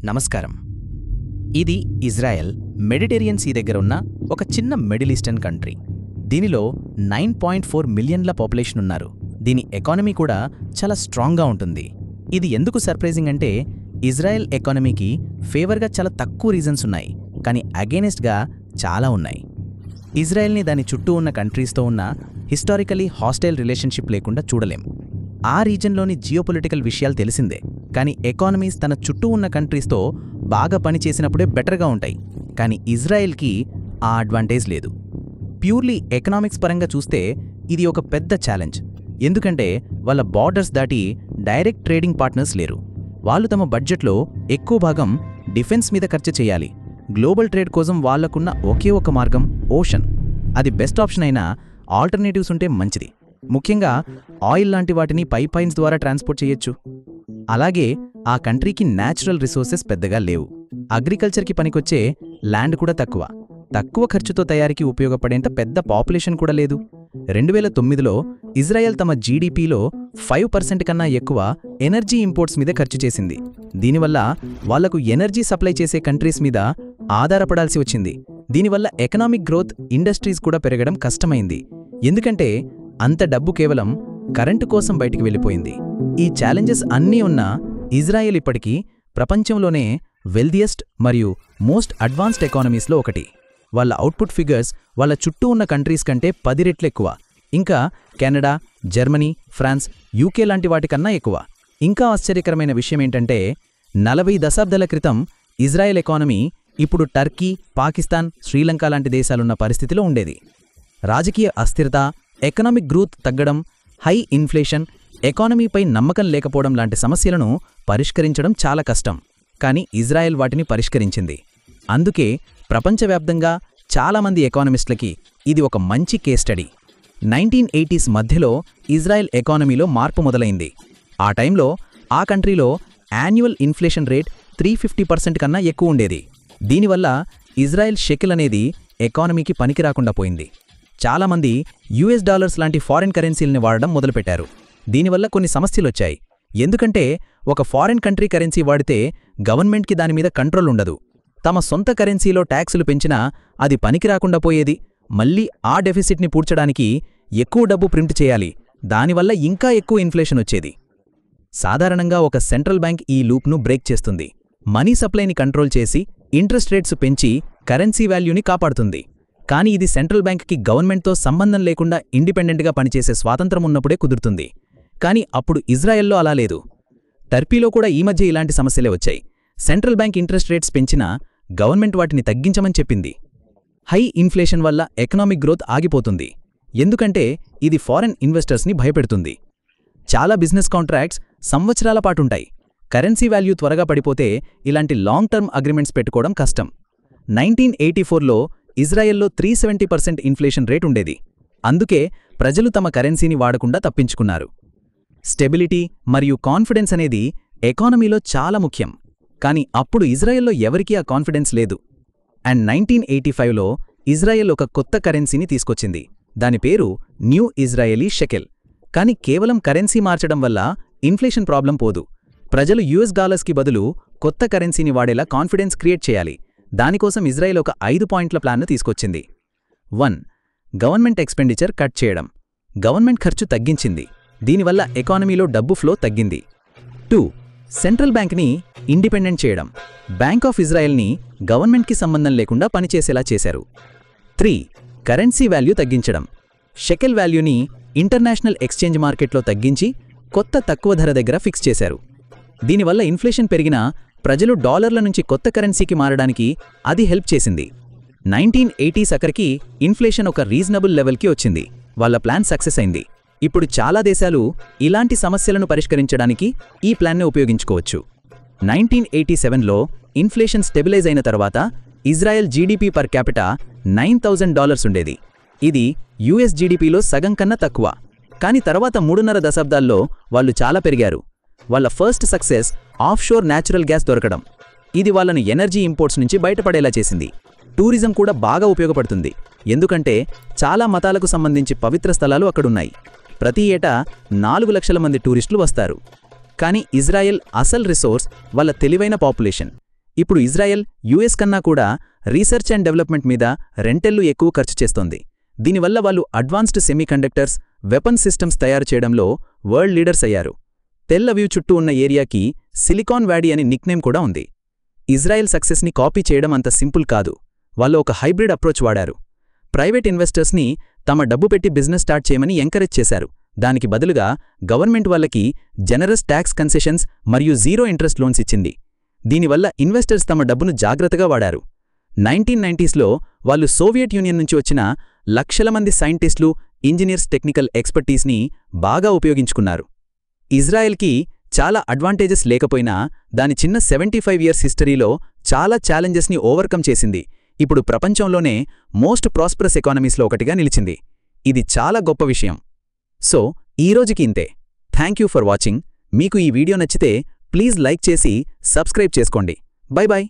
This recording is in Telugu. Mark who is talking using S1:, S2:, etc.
S1: నమస్కారం. ఇది ఇజ్రాయెల్ మెడిటేరియన్ సీ దగ్గర ఉన్న ఒక చిన్న మిడిల్ ఈస్టర్న్ కంట్రీ. దీనిలో 9.4 మిలియన్ల పాపులేషన్ ఉన్నారు. దీని ఎకానమీ కూడా చాలా స్ట్రాంగ్గా ఉంటుంది. ఇది ఎందుకు సర్ప్రైజింగ్ అంటే ఇజ్రాయెల్ ఎకానమీకి ఫేవర్గా చాలా తక్కువ రీజన్స్ ఉన్నాయి, కానీ అగేనెస్ట్గా చాలా ఉన్నాయి. ఇజ్రాయెల్ని దాని చుట్టూ ఉన్న కంట్రీస్తో ఉన్న హిస్టారికలీ హాస్టైల్ రిలేషన్షిప్ లేకుండా చూడలేం. ఆ రీజన్లోని జియోపొలిటికల్ విషయాలు తెలిసిందే, కానీ ఎకానమీస్ తన చుట్టూ ఉన్న కంట్రీస్తో బాగా పనిచేసినప్పుడే బెటర్గా ఉంటాయి. కానీ ఇజ్రాయెల్కి ఆ అడ్వాంటేజ్ లేదు. ప్యూర్లీ ఎకనామిక్స్ పరంగా చూస్తే ఇది ఒక పెద్ద ఛాలెంజ్. ఎందుకంటే వాళ్ళ బార్డర్స్ దాటి డైరెక్ట్ ట్రేడింగ్ పార్ట్నర్స్ లేరు. వాళ్ళు తమ బడ్జెట్లో ఎక్కువ భాగం డిఫెన్స్ మీద ఖర్చు చేయాలి. గ్లోబల్ ట్రేడ్ కోసం వాళ్లకున్న ఒకే ఒక మార్గం ఓషన్. అది బెస్ట్ ఆప్షన్ అయినా ఆల్టర్నేటివ్స్ ఉంటే మంచిది. ముఖ్యంగా ఆయిల్ లాంటి వాటిని పైప్లైన్స్ ద్వారా ట్రాన్స్పోర్ట్ చేయొచ్చు. అలాగే ఆ కంట్రీకి న్యాచురల్ రిసోర్సెస్ పెద్దగా లేవు. అగ్రికల్చర్కి పనికొచ్చే ల్యాండ్ కూడా తక్కువ ఖర్చుతో తయారీకి ఉపయోగపడేంత పెద్ద పాపులేషన్ కూడా లేదు. 2009లో ఇజ్రాయెల్ తమ జీడీపీలో 5% కన్నా ఎక్కువ ఎనర్జీ ఇంపోర్ట్స్ మీద ఖర్చు చేసింది. దీనివల్ల వాళ్లకు ఎనర్జీ సప్లై చేసే కంట్రీస్ మీద ఆధారపడాల్సి వచ్చింది. దీనివల్ల ఎకనామిక్ గ్రోత్, ఇండస్ట్రీస్ కూడా పెరగడం కష్టమైంది. ఎందుకంటే అంత డబ్బు కేవలం కరెంటు కోసం బయటికి వెళ్ళిపోయింది. ఈ ఛాలెంజెస్ అన్నీ ఉన్నా ఇజ్రాయెల్ ఇప్పటికీ ప్రపంచంలోనే వెల్దియెస్ట్ మరియు మోస్ట్ అడ్వాన్స్డ్ ఎకానమీస్లో ఒకటి. వాళ్ళ అవుట్పుట్ ఫిగర్స్ వాళ్ళ చుట్టూ ఉన్న కంట్రీస్ కంటే 10 రెట్లు ఎక్కువ. ఇంకా కెనడా, జర్మనీ, ఫ్రాన్స్, యూకే లాంటి వాటికన్నా ఎక్కువ. ఇంకా ఆశ్చర్యకరమైన విషయమేంటంటే 40 దశాబ్దాల క్రితం ఇజ్రాయెల్ ఎకానమీ ఇప్పుడు టర్కీ, పాకిస్తాన్, శ్రీలంక లాంటి దేశాలున్న పరిస్థితిలో ఉండేది. రాజకీయ అస్థిరత, ఎకనామిక్ గ్రోత్ తగ్గడం, హై ఇన్ఫ్లేషన్, ఎకానమీపై నమ్మకం లేకపోవడం లాంటి సమస్యలను పరిష్కరించడం చాలా కష్టం. కానీ ఇజ్రాయెల్ వాటిని పరిష్కరించింది. అందుకే ప్రపంచవ్యాప్తంగా చాలామంది ఎకానమిస్టులకి ఇది ఒక మంచి కేస్ స్టడీ. 1980s మధ్యలో ఇజ్రాయెల్ ఎకానమీలో మార్పు మొదలైంది. ఆ టైంలో ఆ కంట్రీలో యాన్యువల్ ఇన్ఫ్లేషన్ రేట్ 350% కన్నా ఎక్కువ ఉండేది. దీనివల్ల ఇజ్రాయెల్ షెకెల్ అనేది ఎకానమీకి పనికిరాకుండా పోయింది. చాలామంది యుఎస్ డాలర్స్ లాంటి ఫారిన్ కరెన్సీల్ని వాడడం మొదలుపెట్టారు. దీనివల్ల కొన్ని సమస్యలొచ్చాయి. ఎందుకంటే ఒక ఫారిన్ కంట్రీ కరెన్సీ వాడితే గవర్నమెంట్కి దానిమీద కంట్రోల్ ఉండదు. తమ సొంత కరెన్సీలో ట్యాక్సులు పెంచినా అది పనికిరాకుండా పోయేది. మళ్లీ ఆ డెఫిసిట్ని పూడ్చడానికి ఎక్కువ డబ్బు ప్రింట్ చేయాలి. దానివల్ల ఇంకా ఎక్కువ ఇన్ఫ్లేషన్ వచ్చేది. సాధారణంగా ఒక సెంట్రల్ బ్యాంక్ ఈ లూప్ను బ్రేక్ చేస్తుంది. మనీ సప్లైని కంట్రోల్ చేసి ఇంట్రెస్ట్ రేట్స్ పెంచి కరెన్సీ వాల్యూని కాపాడుతుంది. కానీ ఇది సెంట్రల్ బ్యాంక్కి గవర్నమెంట్తో సంబంధం లేకుండా ఇండిపెండెంట్గా పనిచేసే స్వాతంత్రం ఉన్నప్పుడే కుదురుతుంది. కానీ అప్పుడు ఇజ్రాయెల్లో అలా లేదు. టర్కీలో కూడా ఈ మధ్య ఇలాంటి సమస్యలే వచ్చాయి. సెంట్రల్ బ్యాంక్ ఇంట్రెస్ట్ రేట్స్ పెంచినా గవర్నమెంట్ వాటిని తగ్గించమని చెప్పింది. హై ఇన్ఫ్లేషన్ వల్ల ఎకనామిక్ గ్రోత్ ఆగిపోతుంది. ఎందుకంటే ఇది ఫారెన్ ఇన్వెస్టర్స్ని భయపెడుతుంది. చాలా బిజినెస్ కాంట్రాక్ట్స్ సంవత్సరాల పాటుంటాయి. కరెన్సీ వాల్యూ త్వరగా పడిపోతే ఇలాంటి లాంగ్ టర్మ్ అగ్రిమెంట్స్ పెట్టుకోవడం కష్టం. 1984లో ఇజ్రాయెల్లో 370% ఇన్ఫ్లేషన్ రేట్ ఉండేది. అందుకే ప్రజలు తమ కరెన్సీని వాడకుండా తప్పించుకున్నారు. స్టెబిలిటీ మరియు కాన్ఫిడెన్స్ అనేది ఎకానమీలో చాలా ముఖ్యం. కానీ అప్పుడు ఇజ్రాయెల్లో ఎవరికీ ఆ కాన్ఫిడెన్స్ లేదు. అండ్ 1985లో ఇజ్రాయెల్ ఒక కొత్త కరెన్సీని తీసుకొచ్చింది. దాని పేరు న్యూ ఇజ్రాయెలీ షెకెల్. కానీ కేవలం కరెన్సీ మార్చడం వల్ల ఇన్ఫ్లేషన్ ప్రాబ్లం పోదు. ప్రజలు యుఎస్ డాలర్స్కి బదులు కొత్త కరెన్సీని వాడేలా కాన్ఫిడెన్స్ క్రియేట్ చేయాలి. దానికోసం ఇజ్రాయెల్ ఒక 5 పాయింట్ల ప్లాన్ను తీసుకొచ్చింది. 1. గవర్నమెంట్ ఎక్స్పెండిచర్ కట్ చేయడం. గవర్నమెంట్ ఖర్చు తగ్గించింది. దీనివల్ల ఎకానమీలో డబ్బు ఫ్లో తగ్గింది. 2. సెంట్రల్ బ్యాంక్ని ఇండిపెండెంట్ చేయడం. బ్యాంక్ ఆఫ్ ఇజ్రాయెల్ని గవర్నమెంట్కి సంబంధం లేకుండా పనిచేసేలా చేశారు. 3. కరెన్సీ వాల్యూ తగ్గించడం. షెకెల్ వాల్యూని ఇంటర్నేషనల్ ఎక్స్చేంజ్ మార్కెట్లో తగ్గించి కొత్త తక్కువ ధర దగ్గర ఫిక్స్ చేశారు. దీనివల్ల ఇన్ఫ్లేషన్ పెరిగినా ప్రజలు డాలర్ల నుంచి కొత్త కరెన్సీకి మారడానికి అది హెల్ప్ చేసింది. 1980s అక్కడికి ఇన్ఫ్లేషన్ ఒక రీజనబుల్ లెవెల్కి వచ్చింది. వాళ్ళ ప్లాన్ సక్సెస్ అయింది. ఇప్పుడు చాలా దేశాలు ఇలాంటి సమస్యలను పరిష్కరించడానికి ఈ ప్లాన్ను ఉపయోగించుకోవచ్చు. 1987లో ఇన్ఫ్లేషన్ స్టెబిలైజ్ అయిన తర్వాత ఇజ్రాయెల్ జీడీపీ పర్ క్యాపిటా $9,000 ఉండేది. ఇది యుఎస్ జీడీపీలో సగం కన్నా తక్కువ. కానీ తర్వాత 3.5 దశాబ్దాల్లో వాళ్ళు చాలా పెరిగారు. వాళ్ళ first success offshore natural gas దొరకడం. ఇది వాళ్ళను ఎనర్జీ ఇంపోర్ట్స్ నుంచి బయటపడేలా చేసింది. టూరిజం కూడా బాగా ఉపయోగపడుతుంది. ఎందుకంటే చాలా మతాలకు సంబంధించి పవిత్ర స్థలాలు అక్కడున్నాయి. ప్రతి ఏటా 4 లక్షల మంది టూరిస్టులు వస్తారు. కానీ ఇజ్రాయెల్ అసలు రిసోర్స్ వాళ్ళ తెలివైన పాపులేషన్.
S2: ఇప్పుడు ఇజ్రాయెల్ యుఎస్ కన్నా కూడా రీసెర్చ్ అండ్ డెవలప్మెంట్ మీద రెంటెల్లు ఎక్కువ ఖర్చు చేస్తోంది. దీనివల్ల వాళ్ళు అడ్వాన్స్డ్ సెమీకండక్టర్స్, వెపన్ సిస్టమ్స్ తయారు చేయడంలో వరల్డ్ లీడర్స్ అయ్యారు. టెల్ అవీవ్ చుట్టూ ఉన్న ఏరియాకి సిలికాన్ వ్యాలీ అని నిక్నేమ్ కూడా ఉంది. ఇజ్రాయెల్ సక్సెస్ని కాపీ చేయడం అంత సింపుల్ కాదు. వాళ్ళు ఒక హైబ్రిడ్ అప్రోచ్ వాడారు. ప్రైవేట్ ఇన్వెస్టర్స్ని తమ డబ్బు పెట్టి బిజినెస్ స్టార్ట్ చేయమని ఎంకరేజ్ చేశారు. దానికి బదులుగా గవర్నమెంట్ వాళ్ళకి జనరస్ ట్యాక్స్ కన్సెషన్స్ మరియు జీరో ఇంట్రెస్ట్ లోన్స్ ఇచ్చింది. దీనివల్ల ఇన్వెస్టర్స్ తమ డబ్బును జాగ్రత్తగా వాడారు. 1990స్లో వాళ్ళు సోవియట్ యూనియన్ నుంచి వచ్చిన లక్షల మంది సైంటిస్టులు, ఇంజనీర్స్ టెక్నికల్ ఎక్స్పర్టీస్ని బాగా ఉపయోగించుకున్నారు. ఇజ్రాయెల్కి చాలా అడ్వాంటేజెస్ లేకపోయినా దాని చిన్న 75 ఇయర్స్ హిస్టరీలో చాలా ఛాలెంజెస్ని ఓవర్కమ్ చేసింది. ఇప్పుడు ప్రపంచంలోనే మోస్ట్ ప్రాస్పరస్ ఎకానమీస్లో ఒకటిగా నిలిచింది. ఇది చాలా గొప్ప విషయం. సో ఈరోజుకి ఇంతే. Thank you for watching. మీకు ఈ వీడియో నచ్చితే ప్లీజ్ లైక్ చేసి సబ్స్క్రైబ్ చేసుకోండి. Bye bye.